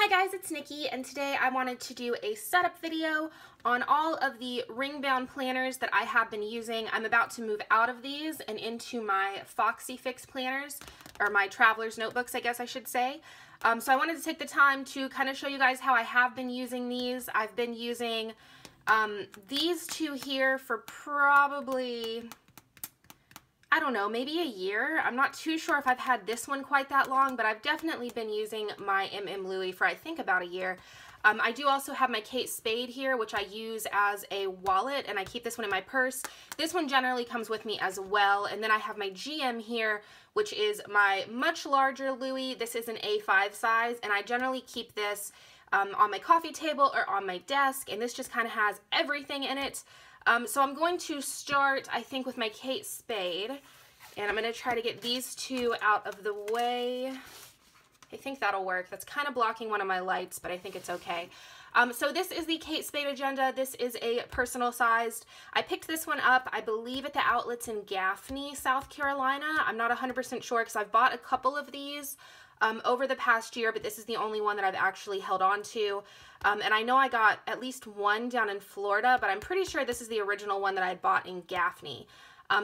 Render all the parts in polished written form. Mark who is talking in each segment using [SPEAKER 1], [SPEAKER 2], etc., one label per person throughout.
[SPEAKER 1] Hi guys, it's Nikki, and today I wanted to do a setup video on all of the Ringbound planners that I have been using. I'm about to move out of these and into my Foxy Fix planners, or my traveler's notebooks, I guess I should say. So I wanted to take the time to kind of show you guys how I have been using these. I've been using these two here for probably, I don't know, maybe a year. I'm not too sure if I've had this one quite that long, but I've definitely been using my Louis for I think about a year. I do also have my Kate Spade here, which I use as a wallet, and I keep this one in my purse. This one generally comes with me as well. And then I have my GM here, which is my much larger Louis. This is an A5 size, and I generally keep this on my coffee table or on my desk, and this just kind of has everything in it. So I'm going to start, I think, with my Kate Spade, and I'm going to try to get these two out of the way. I think that'll work. That's kind of blocking one of my lights, but I think it's okay. So this is the Kate Spade Agenda. This is a personal sized. I picked this one up, I believe, at the outlets in Gaffney, South Carolina. I'm not 100% sure because I've bought a couple of these over the past year, but this is the only one that I've actually held on to. And I know I got at least one down in Florida, but I'm pretty sure this is the original one that I bought in Gaffney.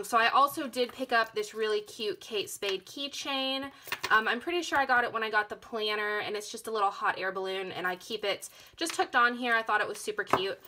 [SPEAKER 1] So I also did pick up this really cute Kate Spade keychain. I'm pretty sure I got it when I got the planner, and it's just a little hot air balloon, and I keep it just hooked on here. I thought it was super cute.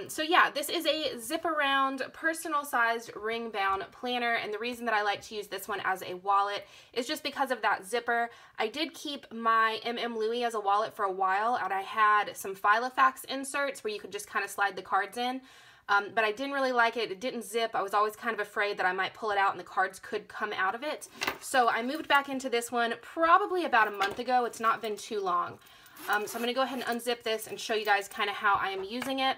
[SPEAKER 1] So yeah, this is a zip around personal sized ring bound planner, and the reason that I like to use this one as a wallet is just because of that zipper. I did keep my Louis as a wallet for a while, and I had some Filofax inserts where you could just kind of slide the cards in. But I didn't really like it. It didn't zip. I was always kind of afraid that I might pull it out and the cards could come out of it. So I moved back into this one probably about a month ago. It's not been too long. So I'm going to go ahead and unzip this and show you guys kind of how I am using it.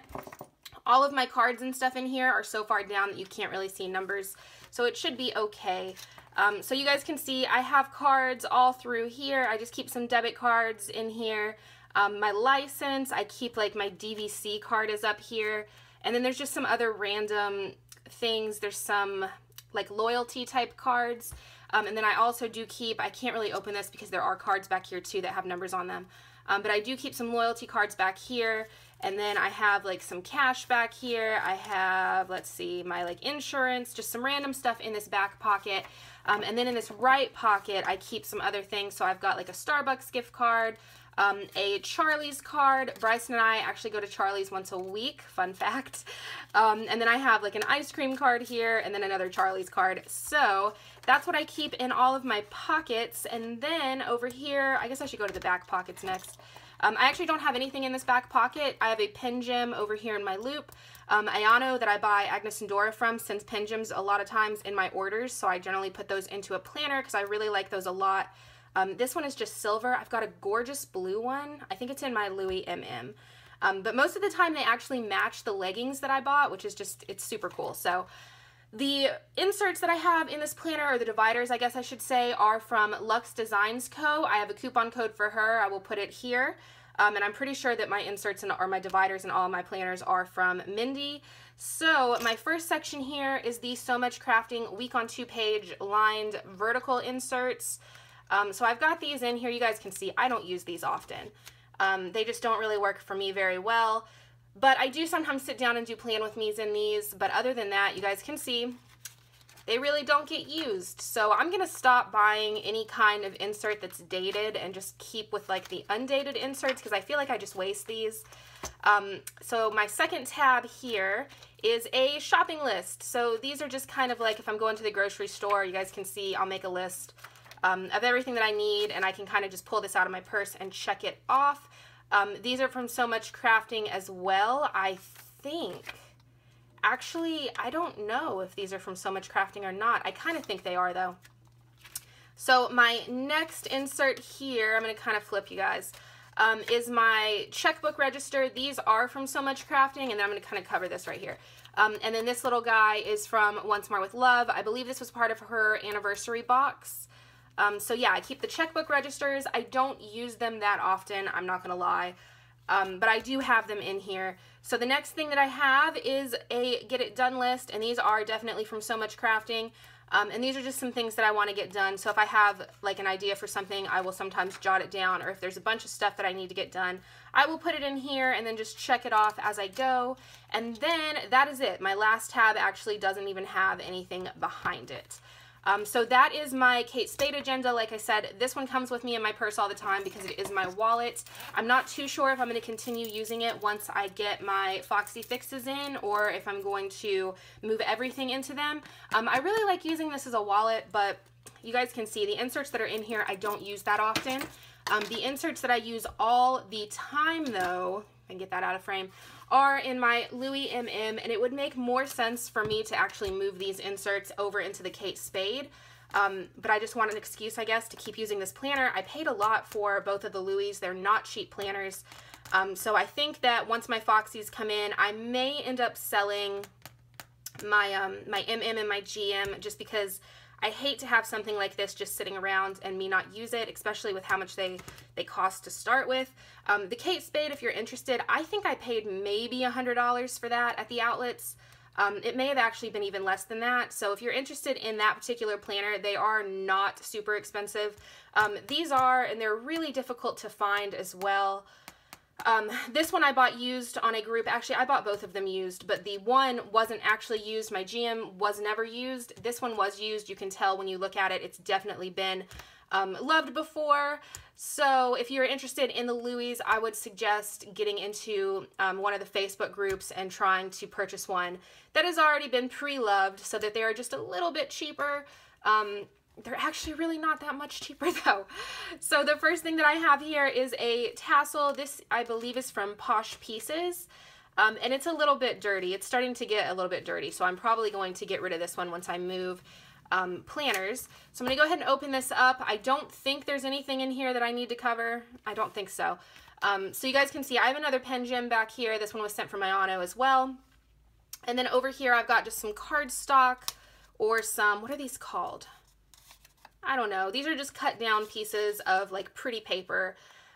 [SPEAKER 1] All of my cards and stuff in here are so far down that you can't really see numbers, so it should be okay. So you guys can see I have cards all through here. I just keep some debit cards in here. My license, I keep like my DVC card is up here. And then there's just some other random things. There's some like loyalty type cards. And then I also do keep, I can't really open this because there are cards back here too that have numbers on them. But I do keep some loyalty cards back here. And then I have like some cash back here. I have, let's see, my like insurance, just some random stuff in this back pocket. And then in this right pocket, I keep some other things. So I've got like a Starbucks gift card, a Charlie's card. Bryson and I actually go to Charlie's once a week, fun fact. And then I have like an ice cream card here, and then another Charlie's card. So that's what I keep in all of my pockets. And then over here, I guess I should go to the back pockets next. I actually don't have anything in this back pocket. I have a pen gem over here in my loop. Ayano that I buy Agnes and Dora from sends pen gems a lot of times in my orders, so I generally put those into a planner because I really like those a lot. This one is just silver. I've got a gorgeous blue one. I think it's in my Louis MM. But most of the time they actually match the leggings that I bought, which is just, it's super cool. So the inserts that I have in this planner, or the dividers I guess I should say, are from Luxe Designs Co. I have a coupon code for her. I will put it here. And I'm pretty sure that my inserts or my dividers in all of my planners are from Mindy. So my first section here is the SewMuchCrafting week on 2 page lined vertical inserts. So I've got these in here. You guys can see I don't use these often. They just don't really work for me very well. But I do sometimes sit down and do plan with me's in these. But other than that, you guys can see they really don't get used. So I'm going to stop buying any kind of insert that's dated and just keep with like the undated inserts because I feel like I just waste these. So my second tab here is a shopping list. So these are just kind of like if I'm going to the grocery store, you guys can see I'll make a list of everything that I need, and I can kind of just pull this out of my purse and check it off. These are from SewMuchCrafting as well, I think. Actually, I don't know if these are from SewMuchCrafting or not. I kind of think they are though. So my next insert here, I'm going to kind of flip you guys, is my checkbook register. These are from SewMuchCrafting, and then I'm going to kind of cover this right here. And then this little guy is from OnceMoreWithLove. I believe this was part of her anniversary box. So yeah, I keep the checkbook registers. I don't use them that often, I'm not gonna lie, but I do have them in here. So the next thing that I have is a Get It Done list, and these are definitely from SewMuchCrafting. And these are just some things that I want to get done. So if I have like an idea for something, I will sometimes jot it down, or if there's a bunch of stuff that I need to get done, I will put it in here and then just check it off as I go. And then that is it. My last tab actually doesn't even have anything behind it. So that is my Kate Spade agenda. Like I said, this one comes with me in my purse all the time because it is my wallet. I'm not too sure if I'm going to continue using it once I get my Foxy fixes in, or if I'm going to move everything into them. I really like using this as a wallet, but you guys can see the inserts that are in here I don't use that often. The inserts that I use all the time, though, if I can get that out of frame, are in my Louis MM, and it would make more sense for me to actually move these inserts over into the Kate Spade. But I just want an excuse, I guess, to keep using this planner. I paid a lot for both of the Louis. They're not cheap planners. So I think that once my Foxies come in, I may end up selling my, my MM and my GM, just because I hate to have something like this just sitting around and me not use it, especially with how much they cost to start with. The Kate Spade, if you're interested, I think I paid maybe $100 for that at the outlets. It may have actually been even less than that. So if you're interested in that particular planner, they are not super expensive. These are, and they're really difficult to find as well. This one I bought used on a group. Actually, I bought both of them used, but the one wasn't actually used. My GM was never used. This one was used. You can tell when you look at it, it's definitely been loved before. So if you're interested in the Louis, I would suggest getting into one of the Facebook groups and trying to purchase one that has already been pre-loved, so that they are just a little bit cheaper. They're actually really not that much cheaper though. So the first thing that I have here is a tassel. This, I believe, is from Posh Pieces. And it's a little bit dirty. It's starting to get a little bit dirty. So I'm probably going to get rid of this one once I move planners. So I'm going to go ahead and open this up. I don't think there's anything in here that I need to cover. I don't think so. So you guys can see I have another pen gem back here. This one was sent from my Auto as well. And then over here I've got just some cardstock, or some, what are these called? I don't know. These are just cut down pieces of like pretty paper.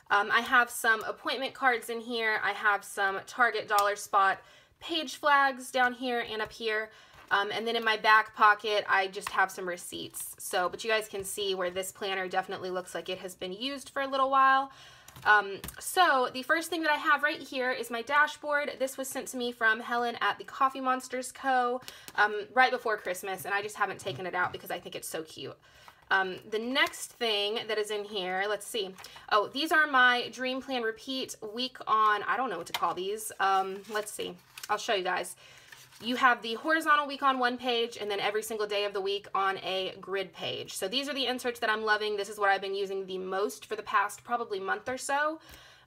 [SPEAKER 1] I have some appointment cards in here. I have some Target Dollar Spot page flags down here and up here. And then in my back pocket, I just have some receipts. So, but you guys can see where this planner definitely looks like it has been used for a little while. So the first thing that I have right here is my dashboard. This was sent to me from Helen at the Coffee Monsters Co. Right before Christmas, and I just haven't taken it out because I think it's so cute. The next thing that is in here, let's see. Oh, these are my Dream Plan Repeat week on, I don't know what to call these. Let's see. I'll show you guys. You have the horizontal week on one page, and then every single day of the week on a grid page. So these are the inserts that I'm loving. This is what I've been using the most for the past probably month or so.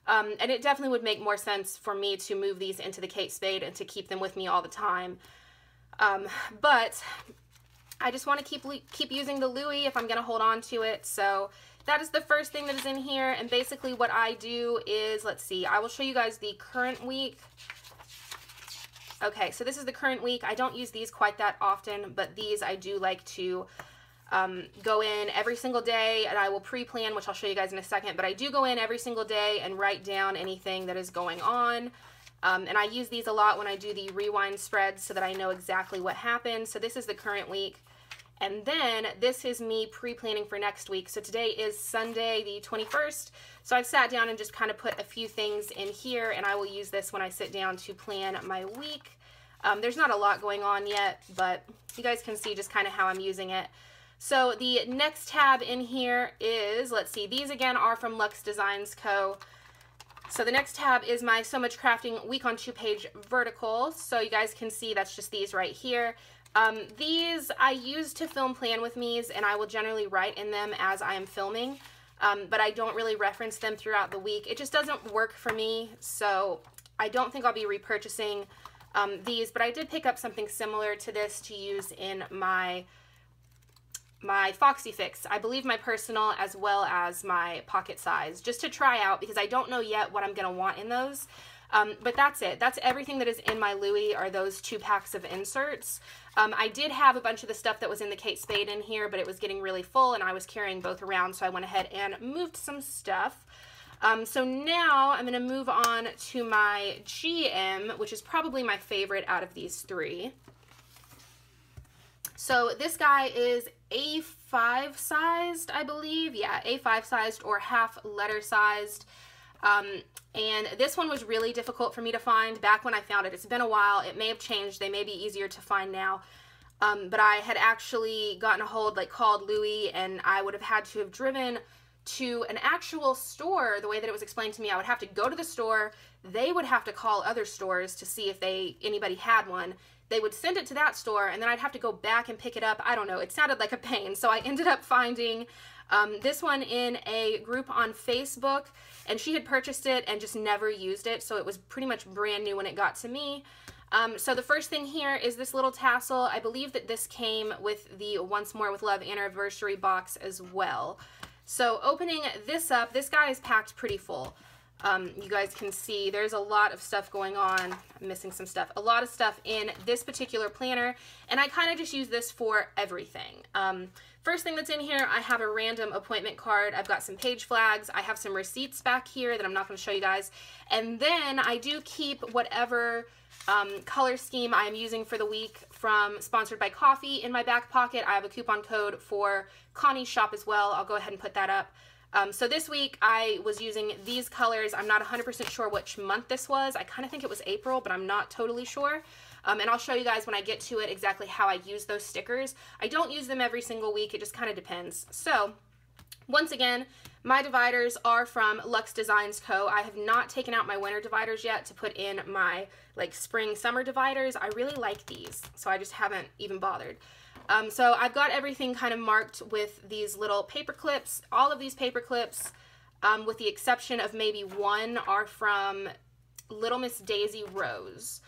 [SPEAKER 1] And it definitely would make more sense for me to move these into the Kate Spade and to keep them with me all the time. But I just want to keep using the Louis if I'm going to hold on to it. So that is the first thing that is in here. And basically what I do is, let's see, I will show you guys the current week. Okay, so this is the current week. I don't use these quite that often, but these I do like to go in every single day, and I will pre-plan, which I'll show you guys in a second, but I do go in every single day and write down anything that is going on. And I use these a lot when I do the rewind spreads so that I know exactly what happened. So this is the current week. And then this is me pre-planning for next week. So today is Sunday the 21st. So I've sat down and just kind of put a few things in here, and I will use this when I sit down to plan my week. There's not a lot going on yet, but you guys can see just kind of how I'm using it. So the next tab in here is, let's see, these again are from Luxe Designs Co. So the next tab is my SewMuchCrafting week on 2-page verticals. So you guys can see that's just these right here. These I use to film plan with me's, and I will generally write in them as I am filming, but I don't really reference them throughout the week. It just doesn't work for me, so I don't think I'll be repurchasing these, but I did pick up something similar to this to use in my Foxy Fix. I believe my personal as well as my pocket size, just to try out, because I don't know yet what I'm going to want in those. But that's it. That's everything that is in my Louis, are those 2 packs of inserts. I did have a bunch of the stuff that was in the Kate Spade in here, but it was getting really full and I was carrying both around, so I went ahead and moved some stuff. So now I'm going to move on to my GM, which is probably my favorite out of these 3. So this guy is A5 sized, I believe. Yeah, A5 sized or half letter sized. And this one was really difficult for me to find back when I found it. It's been a while. It may have changed. They may be easier to find now. But I had actually gotten a hold, like called Louis, and I would have had to have driven to an actual store. The way that it was explained to me, I would have to go to the store. They would have to call other stores to see if anybody had one. They would send it to that store, and then I'd have to go back and pick it up. I don't know. It sounded like a pain. So I ended up finding this one in a group on Facebook, and she had purchased it and just never used it. So it was pretty much brand new when it got to me. So the first thing here is this little tassel. I believe that this came with the Once More with Love anniversary box as well. So opening this up, this guy is packed pretty full. You guys can see there's a lot of stuff going on. I'm missing some stuff. A lot of stuff in this particular planner, and I kind of just use this for everything. First thing that's in here, I have a random appointment card. I've got some page flags. I have some receipts back here that I'm not going to show you guys. And then I do keep whatever color scheme I'm using for the week from Sponsored by Coffee in my back pocket. I have a coupon code for Connie's shop as well. I'll go ahead and put that up. So this week I was using these colors. I'm not 100% sure which month this was. I kind of think it was April, but I'm not totally sure. And I'll show you guys when I get to it exactly how I use those stickers. I don't use them every single week. It just kind of depends. So once again, my dividers are from Luxe Designs Co. I have not taken out my winter dividers yet to put in my like spring summer dividers. I really like these, so I just haven't even bothered. So I've got everything kind of marked with these little paper clips. All of these paper clips, with the exception of maybe one, are from Little Miss Daisy Rose.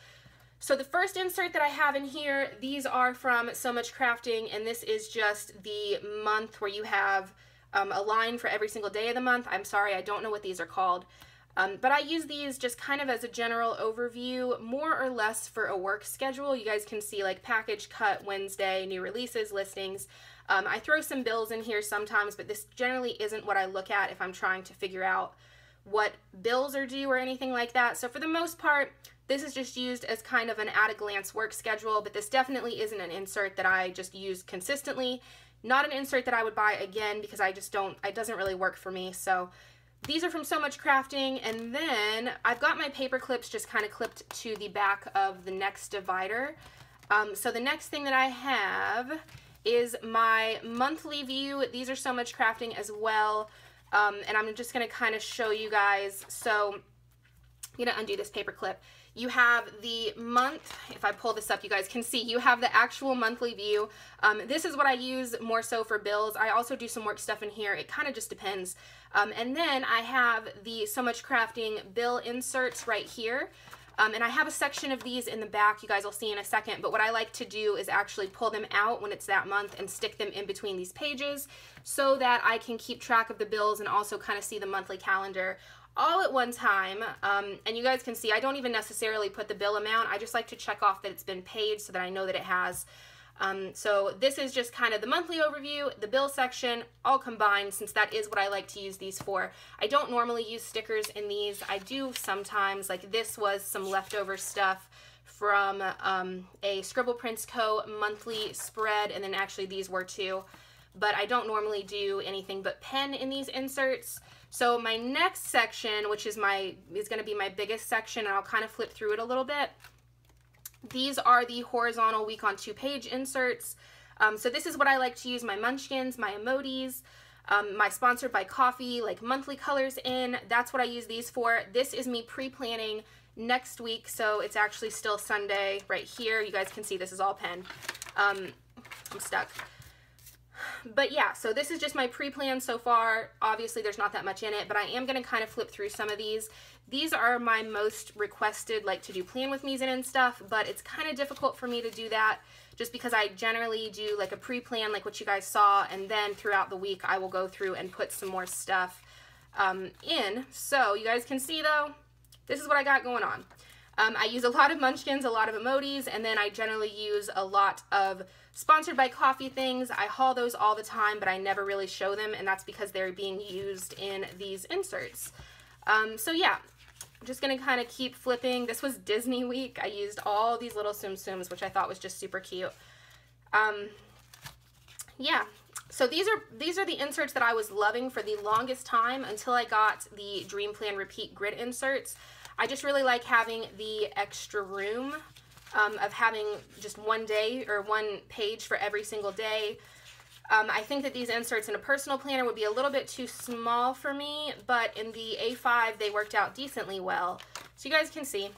[SPEAKER 1] So the first insert that I have in here, these are from SewMuchCrafting, and this is just the month where you have a line for every single day of the month. I'm sorry, I don't know what these are called. But I use these just kind of as a general overview, more or less for a work schedule. You guys can see like package cut Wednesday, new releases, listings. I throw some bills in here sometimes, but this generally isn't what I look at if I'm trying to figure out what bills are due or anything like that. So for the most part, this is just used as kind of an at-a-glance work schedule, but this definitely isn't an insert that I just use consistently. Not an insert that I would buy again because I just don't, it doesn't really work for me. So these are from SewMuchCrafting, and then I've got my paper clips just kind of clipped to the back of the next divider. So the next thing that I have is my monthly view. These are SewMuchCrafting as well, and I'm just going to kind of show you guys. So I'm going to undo this paper clip. You have the month. If I pull this up, you guys can see you have the actual monthly view. This is what I use more so for bills. I also do some work stuff in here. It kind of just depends. And then I have the SewMuchCrafting bill inserts right here. And I have a section of these in the back, you guys will see in a second, but what I like to do is actually pull them out when it's that month and stick them in between these pages so that I can keep track of the bills and also kind of see the monthly calendar all at one time. And you guys can see I don't even necessarily put the bill amount. I just like to check off that it's been paid so that I know that it has. So this is just kind of the monthly overview, the bill section, all combined, since that is what I like to use these for. I don't normally use stickers in these. I do sometimes, like this was some leftover stuff from a ScribblePrintsCo monthly spread, and then actually these were too. But I don't normally do anything but pen in these inserts. So my next section, which is going to be my biggest section, and I'll kind of flip through it a little bit. These are the horizontal week on 2-page inserts. So this is what I like to use my munchkins, my emojis, my Sponsored by Coffee, like monthly colors in. That's what I use these for. This is me pre-planning next week, so it's actually still Sunday right here. You guys can see this is all pen. I'm stuck. But yeah, so this is just my pre-plan so far. Obviously there's not that much in it, but I am going to kind of flip through some of these. These are my most requested, like to do plan with me's in and stuff, but it's kind of difficult for me to do that just because I generally do like a pre-plan like what you guys saw, and then throughout the week I will go through and put some more stuff in. So you guys can see though, this is what I got going on. I use a lot of munchkins, a lot of emojis, and then I generally use a lot of Sponsored by Coffee things. I haul those all the time, but I never really show them, and that's because they're being used in these inserts. So yeah, I'm just going to kind of keep flipping. This was Disney week. I used all these little Tsum Tsums, which I thought was just super cute. Yeah, so these are the inserts that I was loving for the longest time until I got the Dream Plan Repeat grid inserts. I just really like having the extra room of having just one day or one page for every single day. I think that these inserts in a personal planner would be a little bit too small for me, but in the A5 they worked out decently well. So you guys can see,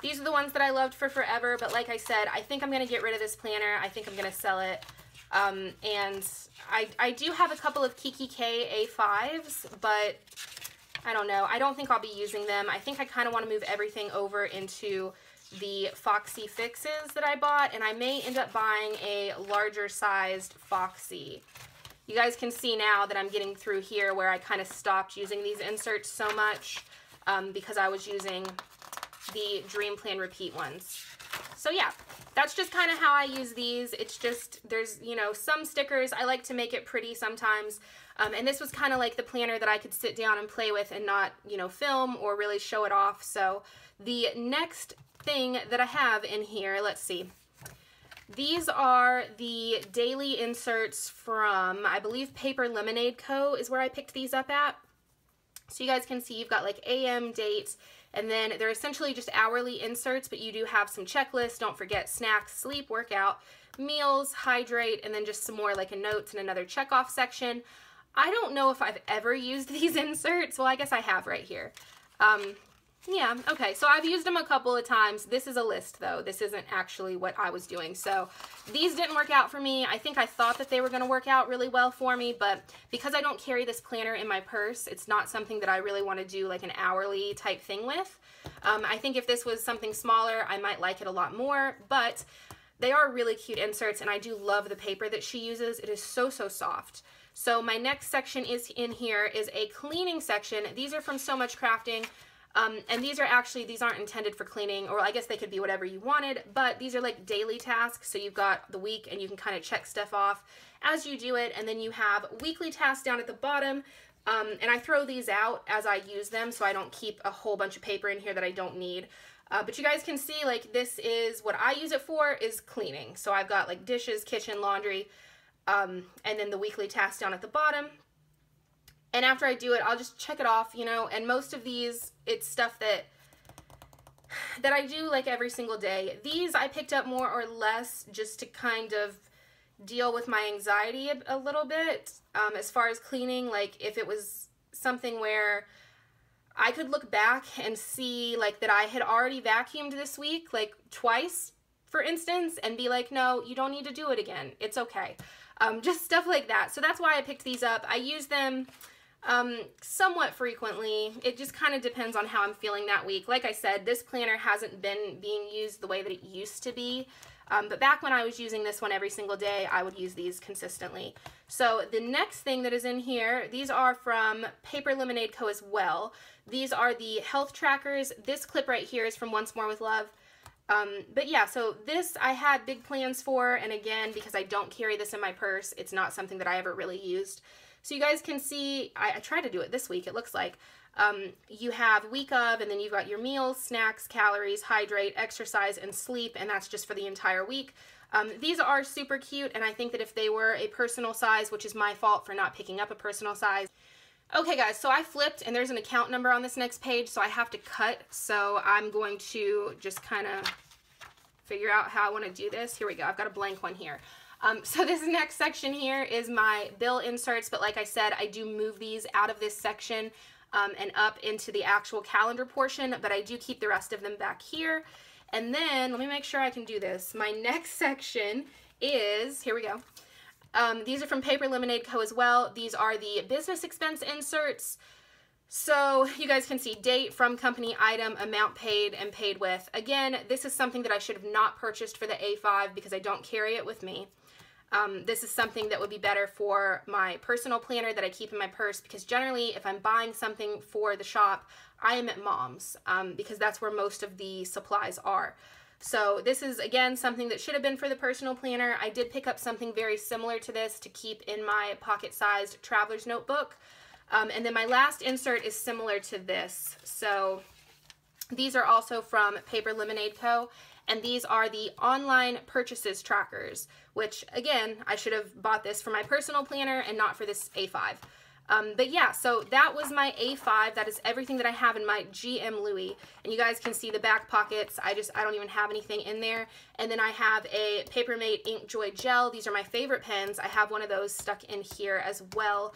[SPEAKER 1] these are the ones that I loved for forever, but like I said, I think I'm going to get rid of this planner. I think I'm going to sell it. And I do have a couple of Keychain A5s, but I don't know. I don't think I'll be using them. I think I kind of want to move everything over into the Foxy Fixes that I bought, and I may end up buying a larger sized Foxy. You guys can see now that I'm getting through here where I kind of stopped using these inserts so much because I was using the Dream Plan Repeat ones. So yeah, that's just kind of how I use these. It's just, there's, you know, some stickers, I like to make it pretty sometimes. And this was kind of like the planner that I could sit down and play with and not, you know, film or really show it off. So the next thing that I have in here, let's see. These are the daily inserts from, I believe, PaperLemondaCo is where I picked these up at. So you guys can see you've got like AM, dates, and then they're essentially just hourly inserts, but you do have some checklists. Don't forget snacks, sleep, workout, meals, hydrate, and then just some more like a notes and another check off section. I don't know if I've ever used these inserts. Well, I guess I have right here. Yeah, okay, so I've used them a couple of times. This is a list though. This isn't actually what I was doing. So these didn't work out for me. I think I thought that they were gonna work out really well for me, but because I don't carry this planner in my purse, it's not something that I really wanna do like an hourly type thing with. I think if this was something smaller, I might like it a lot more, but they are really cute inserts, and I do love the paper that she uses. It is so, so soft. So my next section is in here is a cleaning section. These are from SewMuchCrafting. And these aren't intended for cleaning, or I guess they could be whatever you wanted, but these are like daily tasks. So you've got the week and you can kind of check stuff off as you do it. And then you have weekly tasks down at the bottom. And I throw these out as I use them, so I don't keep a whole bunch of paper in here that I don't need. But you guys can see, like, this is what I use it for, is cleaning. So I've got like dishes, kitchen, laundry, and then the weekly tasks down at the bottom. And after I do it, I'll just check it off, you know, and most of these, it's stuff that I do like every single day. These I picked up more or less just to kind of deal with my anxiety a little bit, as far as cleaning. Like if it was something where I could look back and see like that I had already vacuumed this week, like twice, for instance, and be like, no, you don't need to do it again. It's okay. Just stuff like that. So that's why I picked these up. I use them somewhat frequently. It just kind of depends on how I'm feeling that week. Like I said, this planner hasn't been being used the way that it used to be. But back when I was using this one every single day, I would use these consistently. So the next thing that is in here, these are from PaperLemondaCo as well. These are the health trackers. This clip right here is from OnceMoreWithLove. But yeah, so this I had big plans for, and again, because I don't carry this in my purse, it's not something that I ever really used. So you guys can see, I tried to do it this week, it looks like. You have week of, and then you've got your meals, snacks, calories, hydrate, exercise, and sleep, and that's just for the entire week. These are super cute, and I think that if they were a personal size, which is my fault for not picking up a personal size. Okay guys, so I flipped, and there's an account number on this next page, so I have to cut, so I'm going to just kind of figure out how I want to do this. Here we go, I've got a blank one here. So this next section here is my bill inserts, but like I said, I do move these out of this section and up into the actual calendar portion, but I do keep the rest of them back here. And then, let me make sure I can do this. My next section is, here we go. These are from PaperLemondaCo as well. These are the business expense inserts. So you guys can see date, from company, item, amount paid, and paid with. Again, this is something that I should have not purchased for the A5 because I don't carry it with me. This is something that would be better for my personal planner that I keep in my purse, because generally if I'm buying something for the shop, I am at Mom's because that's where most of the supplies are. So this is, again, something that should have been for the personal planner. I did pick up something very similar to this to keep in my pocket-sized traveler's notebook. And then my last insert is similar to this. So these are also from PaperLemondaCo. and these are the online purchases trackers, which again, I should have bought this for my personal planner and not for this A5. But yeah, so that was my A5. That is everything that I have in my GM Louis. And you guys can see the back pockets. I don't even have anything in there. And then I have a Papermate Inkjoy Gel. These are my favorite pens. I have one of those stuck in here as well.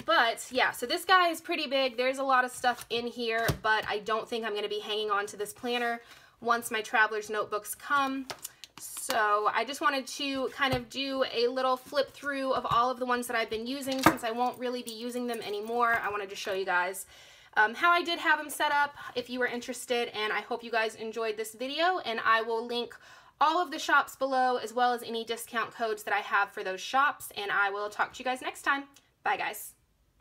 [SPEAKER 1] But yeah, so this guy is pretty big. There's a lot of stuff in here, but I don't think I'm going to be hanging on to this planner once my traveler's notebooks come. So I just wanted to kind of do a little flip through of all of the ones that I've been using since I won't really be using them anymore. I wanted to show you guys how I did have them set up if you were interested, and I hope you guys enjoyed this video, and I will link all of the shops below as well as any discount codes that I have for those shops, and I will talk to you guys next time. Bye guys.